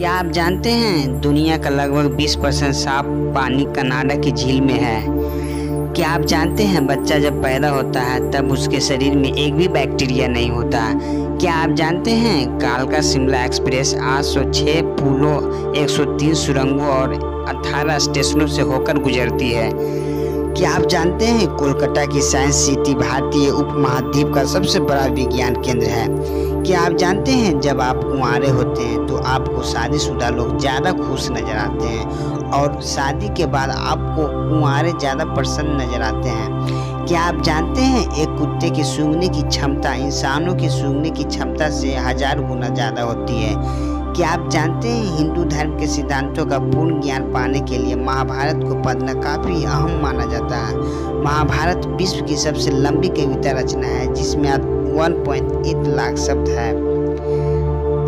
क्या आप जानते हैं दुनिया का लगभग 20% साफ पानी कनाडा की झील में है। क्या आप जानते हैं बच्चा जब पैदा होता है तब उसके शरीर में एक भी बैक्टीरिया नहीं होता। क्या आप जानते हैं कालका शिमला एक्सप्रेस 806 पुलों, 103 सुरंगों और 18 स्टेशनों से होकर गुजरती है। क्या आप जानते हैं कोलकाता की साइंस सिटी भारतीय उपमहाद्वीप का सबसे बड़ा विज्ञान केंद्र है। क्या आप जानते हैं जब आप कुंवारे होते हैं तो आपको शादीशुदा लोग ज़्यादा खुश नजर आते हैं और शादी के बाद आपको कुंवारे ज़्यादा प्रसन्न नजर आते हैं। क्या आप जानते हैं एक कुत्ते की सूंघने की क्षमता इंसानों की सूंघने की क्षमता से 1000 गुना ज़्यादा होती है। क्या आप जानते हैं हिंदू धर्म के सिद्धांतों का पूर्ण ज्ञान पाने के लिए महाभारत को पढ़ना काफ़ी अहम माना जाता है। महाभारत विश्व की सबसे लंबी कविता रचना है जिसमें 1.8 लाख शब्द है।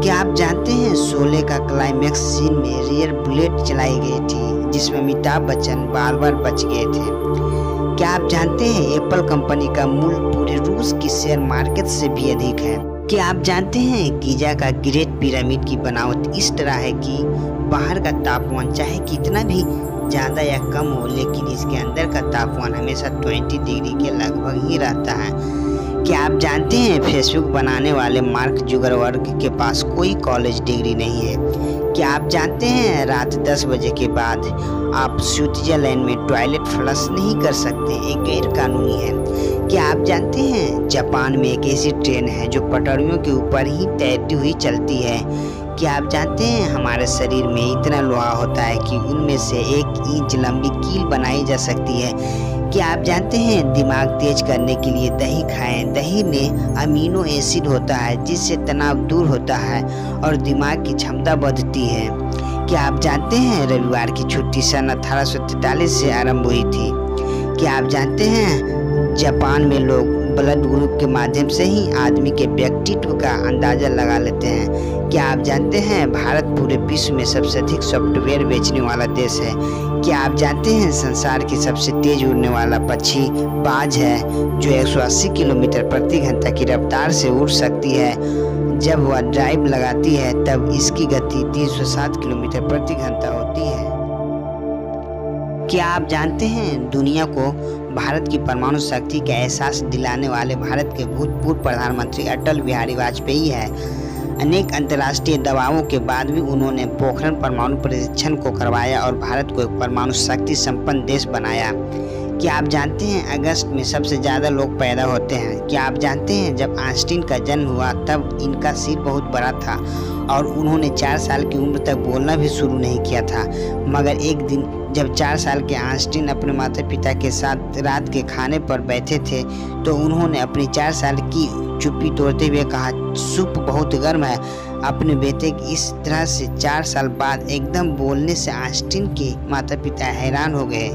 क्या आप जानते हैं शोले का क्लाइमैक्स सीन में रेयर बुलेट चलाई गई थी जिसमें अमिताभ बच्चन बार बार बच गए थे। क्या आप जानते हैं एप्पल कंपनी का मूल्य पूरे रूस की शेयर मार्केट से भी अधिक है। क्या आप जानते हैं गीजा का ग्रेट पिरामिड की बनावट इस तरह है कि बाहर का तापमान चाहे कितना भी ज़्यादा या कम हो लेकिन इसके अंदर का तापमान हमेशा 20 डिग्री के लगभग ही रहता है। क्या आप जानते हैं फेसबुक बनाने वाले मार्क जुकरबर्ग के पास कोई कॉलेज डिग्री नहीं है। क्या आप जानते हैं रात 10 बजे के बाद आप स्विट्जरलैंड में टॉयलेट फ्लश नहीं कर सकते, एक गैर कानूनी है। क्या आप जानते हैं जापान में एक ऐसी ट्रेन है जो पटरियों के ऊपर ही तैरती हुई चलती है। क्या आप जानते हैं हमारे शरीर में इतना लोहा होता है कि उनमें से 1 इंच लंबी कील बनाई जा सकती है। क्या आप जानते हैं दिमाग तेज करने के लिए दही खाएं। दही में अमीनो एसिड होता है जिससे तनाव दूर होता है और दिमाग की क्षमता बढ़ती है। क्या आप जानते हैं रविवार की छुट्टी सन 1843 से आरंभ हुई थी। क्या आप जानते हैं जापान में लोग ब्लड ग्रुप के माध्यम से ही आदमी के व्यक्तित्व का अंदाजा लगा लेते हैं। क्या आप जानते हैं भारत पूरे विश्व में सबसे अधिक सॉफ्टवेयर बेचने वाला देश है। क्या आप जानते हैं संसार की सबसे तेज उड़ने वाला पक्षी बाज है जो 180 किलोमीटर प्रति घंटा की रफ्तार से उड़ सकती है। जब वह ड्राइव लगाती है तब इसकी गति 307 किलोमीटर प्रति घंटा होती है। क्या आप जानते हैं दुनिया को भारत की परमाणु शक्ति का एहसास दिलाने वाले भारत के भूतपूर्व प्रधानमंत्री अटल बिहारी वाजपेयी है। अनेक अंतर्राष्ट्रीय दबावों के बाद भी उन्होंने पोखरण परमाणु परीक्षण को करवाया और भारत को एक परमाणु शक्ति संपन्न देश बनाया। क्या आप जानते हैं अगस्त में सबसे ज़्यादा लोग पैदा होते हैं। क्या आप जानते हैं जब आइंस्टीन का जन्म हुआ तब इनका सिर बहुत बड़ा था और उन्होंने 4 साल की उम्र तक बोलना भी शुरू नहीं किया था। मगर एक दिन जब 4 साल के आइंस्टीन अपने माता पिता के साथ रात के खाने पर बैठे थे तो उन्होंने अपनी 4 साल की चुप्पी तोड़ते हुए कहा, सूप बहुत गर्म है। अपने बेटे की इस तरह से 4 साल बाद एकदम बोलने से आइंस्टीन के माता पिता हैरान हो गए।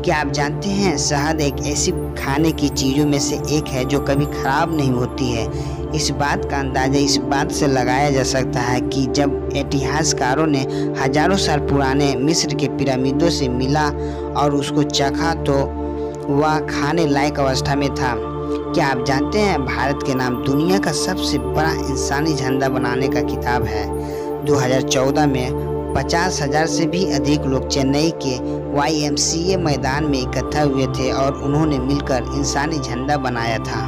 क्या आप जानते हैं शहद एक ऐसी खाने की चीज़ों में से एक है जो कभी खराब नहीं होती है। इस बात का अंदाज़ा इस बात से लगाया जा सकता है कि जब इतिहासकारों ने हजारों साल पुराने मिस्र के पिरामिडों से मिला और उसको चखा तो वह खाने लायक अवस्था में था। क्या आप जानते हैं भारत के नाम दुनिया का सबसे बड़ा इंसानी झंडा बनाने का खिताब है। 2014 में 50,000 से भी अधिक लोग चेन्नई के YMCA मैदान में इकट्ठा हुए थे और उन्होंने मिलकर इंसानी झंडा बनाया था।